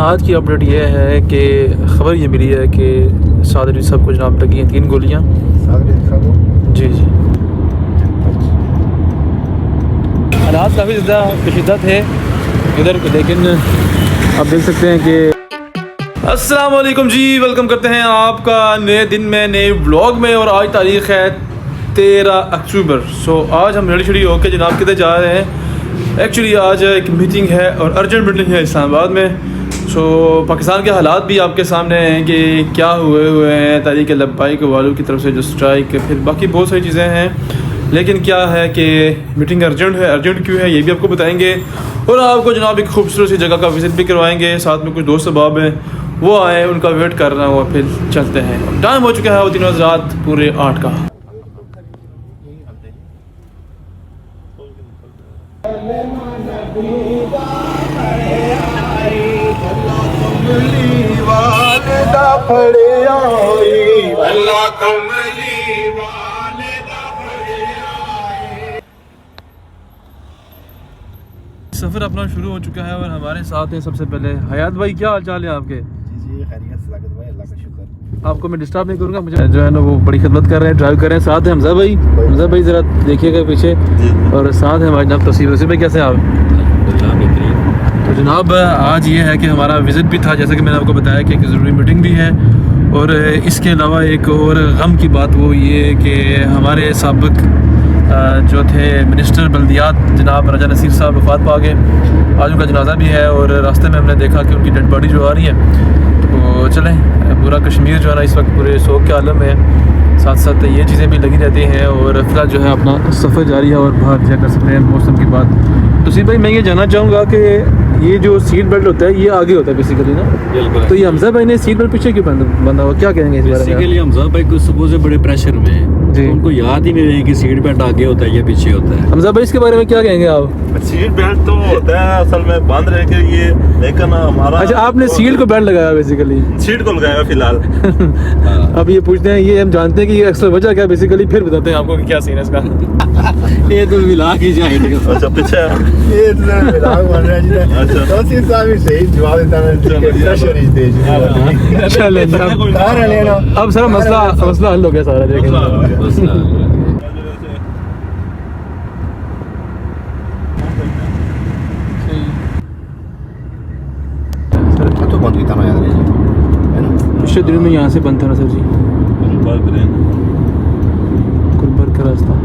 आज की अपडेट ये है कि ख़बर ये मिली है कि साद रिज़वी साहब को जनाब लगी हैं 3 गोलियाँ। जी जी, हालात काफ़ी ज़्यादा पेचीदा थे इधर, लेकिन आप देख सकते हैं कि अस्सलाम वालेकुम जी, वेलकम करते हैं आपका नए दिन में, नए व्लॉग में। और आज तारीख़ है 13 अक्टूबर। सो आज हम रेडी शेडी होकर जनाब किधर जा रहे हैं। एक्चुअली आज एक मीटिंग है और अर्जेंट मीटिंग है इस्लामाबाद में। सो पाकिस्तान के हालात भी आपके सामने हैं कि क्या हुए हैं, तहरीक लब्बाइक वालों की तरफ से जो स्ट्राइक, फिर बाकी बहुत सारी चीज़ें हैं। लेकिन क्या है कि मीटिंग अर्जेंट है। अर्जेंट क्यों है ये भी आपको बताएंगे और आपको जनाब एक खूबसूरत सी जगह का विज़िट भी करवाएंगे। साथ में कुछ दोस्त अहबाब हैं, वो आए, उनका वेट कर रहा हूँ, फिर चलते हैं। टाइम हो चुका है वो 3 बजे रात पूरे 8 का। सफ़र अपना शुरू हो चुका है और हमारे साथ हैं सबसे पहले हयात भाई। क्या हाल चाल है आपके? जी खैरियत से लागत भाई, अल्लाह का शुक्र। आपको मैं डिस्टर्ब नहीं करूँगा, मुझे जो है ना वो बड़ी खिदमत कर रहे हैं, ड्राइव कर रहे हैं। साथ है हमजा भाई। हमजा भाई ज़रा देखिएगा पीछे। और साथ है हमारे जनाब तस्वीर भाई। कैसे आप? तो जनाब आज ये है कि हमारा विज़िट भी था, जैसे कि मैंने आपको बताया कि एक ज़रूरी मीटिंग भी है। और इसके अलावा एक और गम की बात वो ये कि हमारे साबिक़ जो थे मिनिस्टर बल्दियात जनाब राजा नसीर साहब वफ़ात पा गए। आज उनका जनाजा भी है और रास्ते में हमने देखा कि उनकी डेड बॉडी जो आ रही है। तो चलें, पूरा कश्मीर जो है ना इस वक्त पूरे शोक के आलम में है। साथ साथ ये चीज़ें भी लगी रहती हैं और फिलहाल जो है अपना सफ़र जारी है और बाहर जा कर सकते हैं मौसम की बात। तो सी भाई मैं ये जानना चाहूँगा कि ये जो सीट बेल्ट होता है ये आगे होता है बेसिकली ना? बिल्कुल। तो ये हमजा भाई ने सीट बेल्ट पीछे क्यों बंधा हुआ, क्या कहेंगे इस बारे में? बेसिकली हमजा भाई को सुबह से बड़े प्रेशर में है, जी। तो उनको याद ही नहीं रहे कि सीट बेल्ट आगे होता है या पीछे होता है। हमजा भाई इसके बारे में क्या कहेंगे आप? सीट बेल्ट तो होता है असल में बंद रह के ये, लेकिन हमारा अच्छा, आपने सीट को बेल्ट लगाया बेसिकली? सीट को लगाया फिलहाल। अब ये पूछते हैं, ये हम जानते हैं कि ये अक्सर वजह क्या बेसिकली, फिर बताते हैं आपको कि क्या सीन है इसका। ये तो मिला की जाएगी। अच्छा पीछे ये मिलाग बन रहा है जी। अच्छा। तो सीट साहब ही सही जवाब देता है, प्रेशर इस देश में। चलें तार लेना। अब सारा मसला हल हो गया सारा, देखें। तो बंद कितना ना याद रहे है ना। पिछले दिनों में यहाँ से बंद था ना सर जी, गुलबर्ग का रास्ता।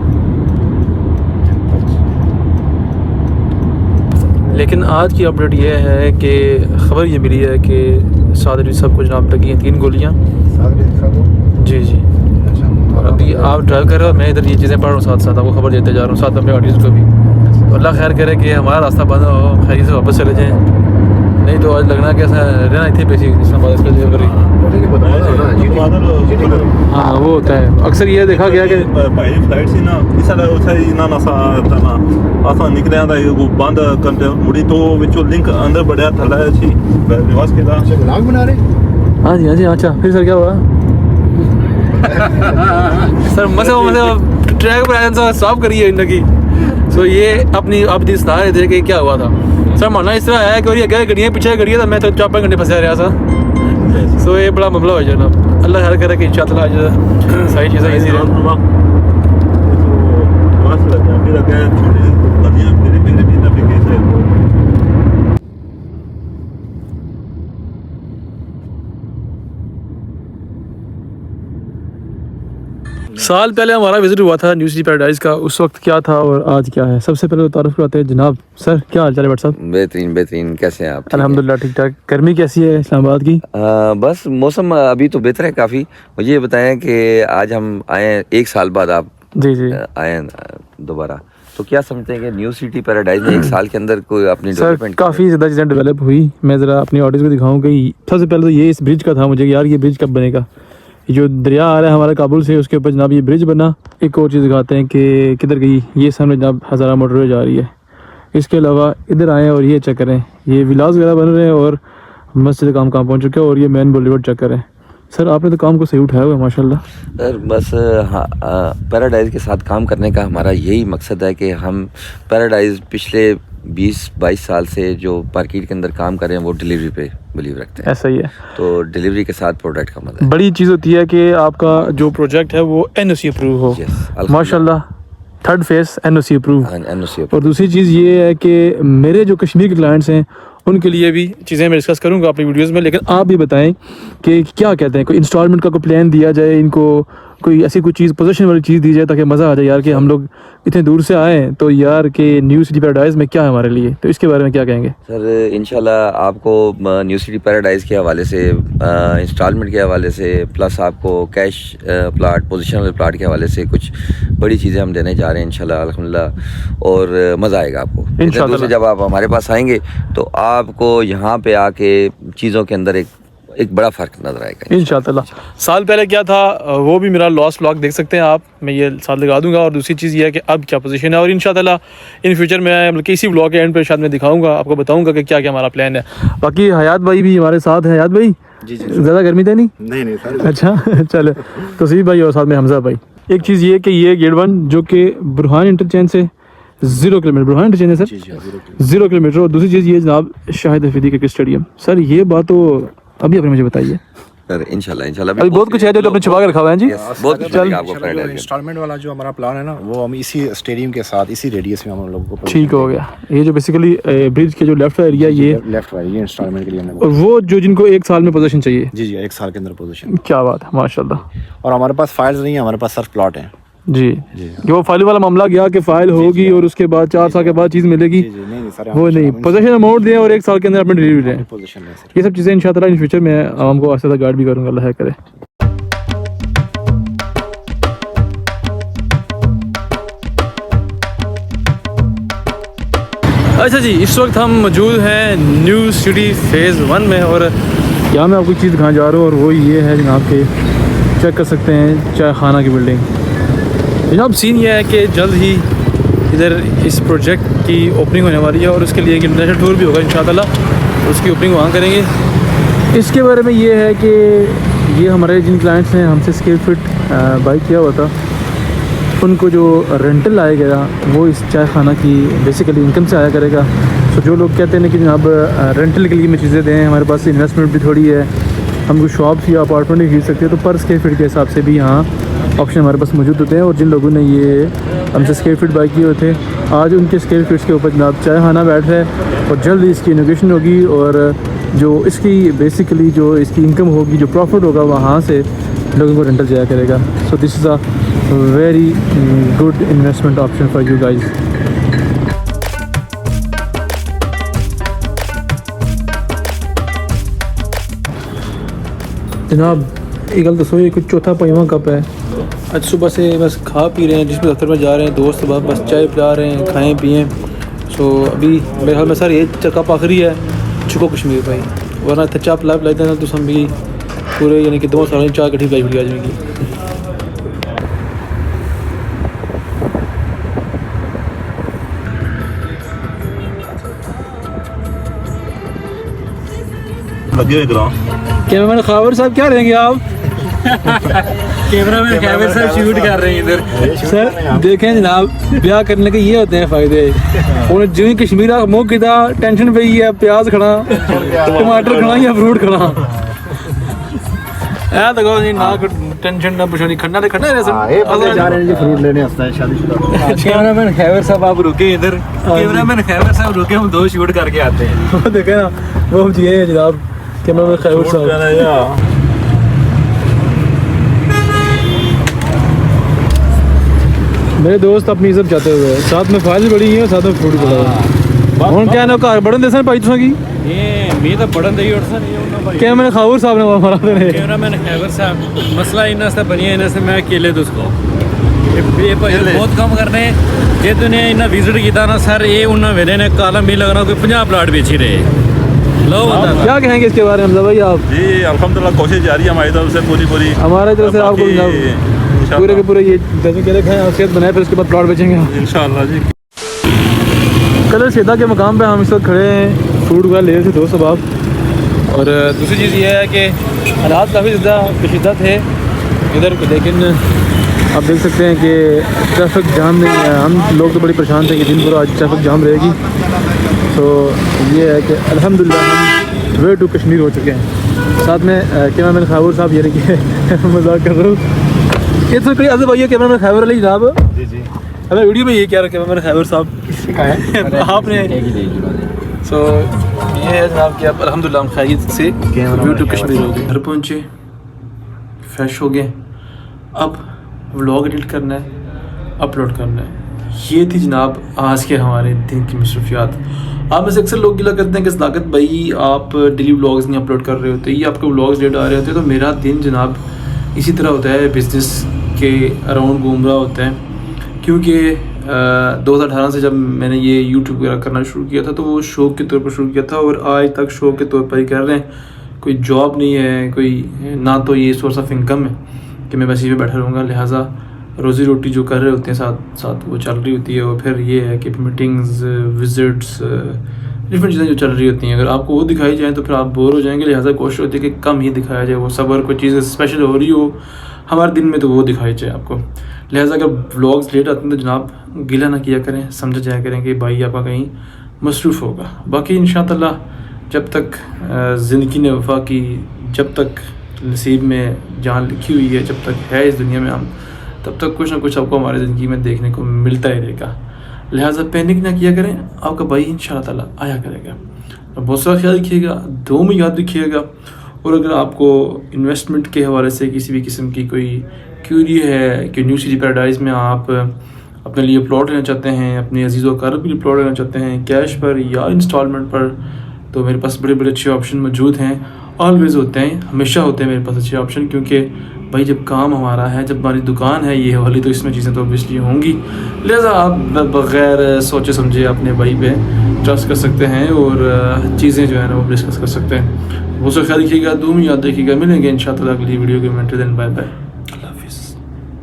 लेकिन आज की अपडेट ये है कि ख़बर ये मिली है कि साद रिज़वी साहब को जनाब लगी हैं 3 गोलियाँ। जी जी। और अभी आप ड्राइव कर रहे हो, मैं इधर ये चीज़ें पढ़ रहा हूँ, साथ साथ आपको खबर देते जा रहा हूँ, साथ में अपने ऑडियंस को भी। तो अल्लाह खैर करे कि हमारा रास्ता बंद हो, खैरियत से वापस चले जाएँ। नहीं तो आज लगना कैसा रहना इतने पैसे इस्लामाबाद इसका डिलीवरी। हाँ वो होता है अक्सर, ये देखा गया कि पहली फ्लाइट सी ना इस ना नसा था ना आसान निकले था, ये वो बंद करते मुड़ी तो विचो लिंक अंदर बढ़िया थला है छी निवास के था। मिलाग बना रहे। हाँ जी हाँ जी। अच्छा फिर सर क्या हुआ? सर मसे ट्रैक पर आया साफ करिए इनकी। सो ये अपनी आप दी सुना रहे थे कि क्या हुआ था। सर माना इस तरह है कि और ये गए गड्डियाँ पीछे गड्डियाँ था, मैं तो 4-5 घंटे फंसा रहा था। सो ये बड़ा मामला हो जाना। अल्लाह खैर करे कि इंशाअल्लाह आज सारी चीज़ें इजी रहें। साल पहले हमारा विजिट हुआ था न्यू सिटी पैराडाइज का, उस वक्त क्या था और आज क्या है? सबसे पहले तो तारुफ कराते हैं जनाब। सर क्या हाल चाल है? साहब बेहतरीन, कैसे हैं आप? अल्हम्दुलिल्लाह ठीक ठाक। गर्मी कैसी है इस्लामाबाद की? बस मौसम अभी तो बेहतर है काफ़ी। मुझे ये बताएं कि आज हम आए 1 साल बाद, आप जी आए दोबारा, तो क्या समझते हैं कि न्यू सिटी पैराडाइज में 1 साल के अंदर कोई अपनी डेवलपमेंट? काफ़ी ज़्यादा चीज़ें डेवलप हुई। मैं ज़रा अपनी ऑडियंस को दिखाऊँ कि सबसे पहले तो ये इस ब्रिज का था मुझे, यार ये ब्रिज कब बनेगा। जो दरिया आ रहा है हमारा काबुल से, उसके ऊपर जनाब ये ब्रिज बना। एक और चीज़ दिखाते हैं कि किधर गई, ये सामने जनाब हज़ारा मोटरवे जा रही है। इसके अलावा इधर आएँ और ये चेक करें, ये विलास वगैरह बन रहे हैं और मस्जिद काम कहाँ पहुँच चुके हैं और ये मेन बॉलीवुड चेक करें। सर आपने तो काम को सही उठाया हुआ है माशाल्लाह। सर बस हाँ, पैराडाइज के साथ काम करने का हमारा यही मकसद है कि हम पैराडाइज पिछले 20-22 साल से जो मार्केट के अंदर काम कर रहे हैं वो डिलीवरी पे बिलीव रखते हैं। ऐसा ही है, तो डिलीवरी के साथ प्रोडक्ट का मजा है। बड़ी चीज़ होती है कि आपका जो प्रोजेक्ट है वो NOC अप्रूव हो। Yes, माशाल्लाह, third phase NOC approve. NOC और दूसरी चीज़ ये है कि मेरे जो कश्मीर के क्लाइंट्स हैं उनके लिए भी चीज़ें मैं डिस्कस करूँगा अपनी वीडियोस में, लेकिन आप भी बताएं कि क्या कहते हैं, कोई इंस्टॉलमेंट का कोई प्लान दिया जाए इनको, कोई ऐसी कोई चीज़ पोजीशन वाली चीज़ दी जाए ताकि मज़ा आ जाए यार कि हम लोग इतने दूर से आए तो यार कि न्यू सिटी पैराडाइज में क्या है हमारे लिए। तो इसके बारे में क्या कहेंगे सर? इंशाल्लाह आपको न्यू सिटी पैराडाइज के हवाले से, इंस्टॉलमेंट के हवाले से, प्लस आपको कैश प्लाट, पोजीशनल प्लाट के हवाले से कुछ बड़ी चीज़ें हम देने जा रहे हैं इंशाल्लाह अल्हम्दुलिल्लाह, और मज़ा आएगा आपको इंशाल्लाह। से जब आप हमारे पास आएंगे तो आपको यहाँ पे आके चीज़ों के अंदर एक बड़ा फ़र्क नज़र आएगा इंशाल्लाह। साल पहले क्या था वो भी मेरा लॉस्ट व्लॉग देख सकते हैं आप, मैं ये साथ लगा दूंगा। और दूसरी चीज़ ये है कि अब क्या पोजीशन है, और इंशाल्लाह इन फ्यूचर में मतलब इसी व्लॉग के एंड पे शायद मैं दिखाऊंगा, आपको बताऊंगा कि क्या क्या हमारा प्लान है। बाकी हयात भाई भी हमारे साथ हैं। हयात भाई जी ज़्यादा गर्मी तो नहीं? नहीं सर। अच्छा चलो, तौसीफ भाई और साथ में हमजा भाई। एक चीज़ ये कि ये गेट 1 जो कि बुरहान इंटरचेंज से 0 किलोमीटर, बुरहान इंटरचेंज है सर 0 किलोमीटर। और दूसरी चीज़ ये जनाब शाहिद हफीदी क्रिकेट स्टेडियम। सर ये बात तो अभी आपने मुझे बताइए सर। इंशाल्लाह अभी बहुत कुछ है जो आपने छुपा के रखा हुआ है जी। बहुत कुछ मिलेगा आपको पैराडाइज में। इंस्टॉलमेंट वाला जो हमारा प्लान है ना, वो हम इसी स्टेडियम के साथ इसी रेडियस में हम लोगों को ठीक हो गया। ये जो बेसिकली ब्रिज के जो लेफ्ट एरिया ये लेफ्ट वाली ये इंस्टॉलमेंट के लिए हमने और वो जो जिनको 1 साल में पोजीशन चाहिए। जी 1 साल के अंदर पोजीशन। क्या बात है माशाल्लाह। और हमारे पास फाइल्स नहीं है, हमारे पास सिर्फ प्लॉट है जी कि वो फाइल वाला मामला गया कि फाइल होगी और उसके बाद 4 साल के बाद चीज़ मिलेगी, नहीं सर, वो नहीं, पोजीशन अमाउंट दें और 1 साल के अंदर अपने डिलीवरी दें। पोजीशन है सर। ये सब चीज़ें इंशाल्लाह इन फ्यूचर में हमको आस्ते आस्ते गाइड भी करूँगा, अल्लाह करे। अच्छा जी, इस वक्त हम मौजूद हैं न्यू सिटी फेज़ 1 में, और यहाँ मैं आपको एक चीज़ दिखाने जा रहा हूँ, और वो ये है जनाब के चेक कर सकते हैं चाय खाना की बिल्डिंग। जनाब सीन ये है कि जल्द ही इधर इस प्रोजेक्ट की ओपनिंग होने वाली है, और उसके लिए एक इंटरनेशनल टूर भी होगा इंशाल्लाह, उसकी ओपनिंग वहाँ करेंगे। इसके बारे में ये है कि ये हमारे जिन क्लाइंट्स ने हमसे स्क्वायर फीट बाई किया हुआ था, उनको जो रेंटल आएगा वो इस चाय खाना की बेसिकली इनकम से आया करेगा। तो जो लोग कहते हैं कि जनाब रेंटल के लिए मैं चीज़ें दें, हमारे पास इन्वेस्टमेंट भी थोड़ी है, हम कुछ शॉप्स या अपार्टमेंट नहीं खरीद सकते, तो पर स्क्वायर फीट के हिसाब से भी यहाँ ऑप्शन हमारे पास मौजूद होते हैं। और जिन लोगों ने ये हमसे स्क्वायर फीट बाई किए हुए थे, आज उनके स्क्वायर फीट्स के ऊपर जनाब चाय खाना बैठ रहा है, और जल्द इसकी इनोवेशन होगी, और जो इसकी बेसिकली जो इसकी इनकम होगी, जो प्रॉफिट होगा, वहाँ से लोगों को रेंटल जाया करेगा। So this is a very good investment option for you guys. जनाब एक गल दसो, ये कुछ चौथा पंजवां कप है। आज सुबह से बस खा पी रहे हैं, जिसमें दफ्तर में जा रहे हैं, दोस्त बस चाय पिला रहे हैं, खाएँ पिएँ। सो अभी मेरे ख्याल में सर ये कप आखिरी है, चुको कश्मीर भाई, वरना इतना चाय पिला पिलाते हैं तो हम भी पूरे यानी कि 2 साल चाय कट्ठी पिलाई पड़ी आज की। लगे हुए ग्राम कैमरामैन खावर साहब क्या रहेंगे आप? कैमरामैन खैबर साहब शूट कर रहे हैं इधर। सर देखें जनाब, ब्याह करने के ये होते हैं फ़ायदे। उन्हें जो ही कश्मीर का मुँह किया टेंशन पे ही है, प्याज खड़ा, टमाटर खड़ा या फ्रूट खड़ा है, देखो जी ना टेंशन ना परेशानी, खन्ना तो खन्ना जा रहे हैं जी फ्रूट लेने वास्ते हैं शादीशुदा। कैमरामैन खैबर साहब आप रुके इधर, कैमरामैन खैबर साहब रुके, हम 2 शूट करके आते हैं। वो देखे ना, वो हम जी हैं जनाब कैमरामैन खैबर साहब। मेरे दोस्त अपनी इज्जत चाहते हुए, साथ में फाइल बड़ी है, साथ में फ्रूट बड़ा है। ਹੁਣ क्या ना घर बढ़न देसन भाई तुसा की ये मैं तो पढ़न दई उठ सन ये उन्ना भाई कैमरामैन खावर साहब ने हमारा देने कैमरामैन खैबर साहब मसला इन्ना से बनिया इन्ना से मैं अकेले दोस्तों ये भाई बहुत कम करने जे तूने इन्ना विजिट किया ना सर, ये उन्ना वेले ने काला मिल लगना कोई 50 प्लाट बेची रहे। लो बता क्या कहेंगे इसके बारे में हमजा भाई आप? जी अल्हम्दुलिल्लाह कोशिश जारी है हमारी तरफ से पूरी हमारे तरफ से आपको पूरे के पूरे ये दर्जन केले खाएं और सेहत बनाए, फिर उसके बाद प्लॉट बेचेंगे इंशाल्लाह जी। कलर सीधा के मकाम पे हम इस वक्त खड़े हैं, फ्रूट वगैरह ले रहे थे दोस्त अब। और दूसरी चीज़ ये है कि हालात काफ़ी ज़्यादा पेचीदा थे इधर, लेकिन आप देख सकते हैं कि ट्रैफिक जाम नहीं है। हम लोग तो बड़ी परेशान थे कि दिन भर आज ट्रैफिक जाम रहेगी, तो ये है कि अल्हम्दुलिल्लाह हम वे टू कश्मीर हो चुके हैं। साथ में कैमरामैन खैबर साहब ये रखिए मजाक कर रहा हूँ। ये तो कोई अजब भैया कैमरामैन खैबर अली जनाब। जी जी अरे वीडियो में ये क्या रखा कैमरामैन खैबर साहब आपने। सो ये है जनाब कि अब अल्हम्दुलिल्लाह हम खैरियत से व्यू टू कश्मीर हो गए। घर पहुँचे, फ्रेश हो गए, अब व्लॉग एडिट करना है, अपलोड करना है। ये थी जनाब आज के हमारे दिन की मसरूफियात। आप में से अक्सर लोग गिला करते हैं कि सदाकत भाई आप डेली व्लॉग्स नहीं अपलोड कर रहे होते, ये आपके व्लॉग्स लेट आ रहे होते। तो मेरा दिन जनाब इसी तरह होता है, बिज़नेस के अराउंड घूम रहा होता है। क्योंकि 2018 से जब मैंने ये यूट्यूब वगैरह करना शुरू किया था तो वो शौक़ के तौर पर शुरू किया था और आज तक शौक़ के तौर पर ही कर रहे हैं। कोई जॉब नहीं है, कोई ना तो ये सोर्स ऑफ इनकम है कि मैं बस ये पे बैठा रहूँगा। लिहाजा रोज़ी रोटी जो कर रहे होते हैं साथ साथ वो चल रही होती है। और फिर ये है कि मीटिंग्स, विजिट्स, डिफरेंट चीज़ें जो चल रही होती हैं, अगर आपको वो दिखाई जाए तो फिर आप बोर हो जाएंगे। लिहाजा कोशिश होती है कि कम ही दिखाया जाए। वो सब अगर कोई चीज़ स्पेशल हो रही हो हमारे दिन में तो वो दिखाई जाए आपको। लिहाजा अगर व्लॉग्स लेट आते हैं तो जनाब गिला ना किया करें, समझ जाया करें कि भाई आपका कहीं मसरूफ़ होगा। बाकी इंशाअल्लाह जब तक ज़िंदगी ने वफा की, जब तक नसीब में जान लिखी हुई है, जब तक है इस दुनिया में हम, तब तक कुछ ना कुछ आपको हमारी ज़िंदगी में देखने को मिलता ही रहेगा। लिहाजा पैनिक ना किया करें, आपका भाई इंशाअल्लाह ताला आया करेगा। बहुत सारा ख्याल रखिएगा, दो में याद रखिएगा। और अगर आपको इन्वेस्टमेंट के हवाले से किसी भी किस्म की कोई क्यूरी है कि न्यू सिटी पैराडाइज़ में आप अपने लिए प्लॉट लेना चाहते हैं, अपने अजीज़ व अक़ारिब के लिए प्लॉट लेना चाहते हैं कैश पर या इंस्टॉलमेंट पर, तो मेरे पास बड़े बड़े अच्छे ऑप्शन मौजूद हैं। ऑलवेज़ होते हैं, हमेशा होते हैं मेरे पास अच्छे ऑप्शन। क्योंकि भाई जब काम हमारा है, जब हमारी दुकान है ये वाली, तो इसमें चीज़ें तो ऑब्वियसली होंगी। लिहाजा आप बग़ैर सोचे समझे अपने भाई पे ट्रस्ट कर सकते हैं और चीज़ें जो है ना वो डिस्कस कर सकते हैं। वो सब ख्याल रखिएगा, दुआ में याद रखिएगा। मिलेंगे इंशाअल्लाह अगली वीडियो के में। Bye bye.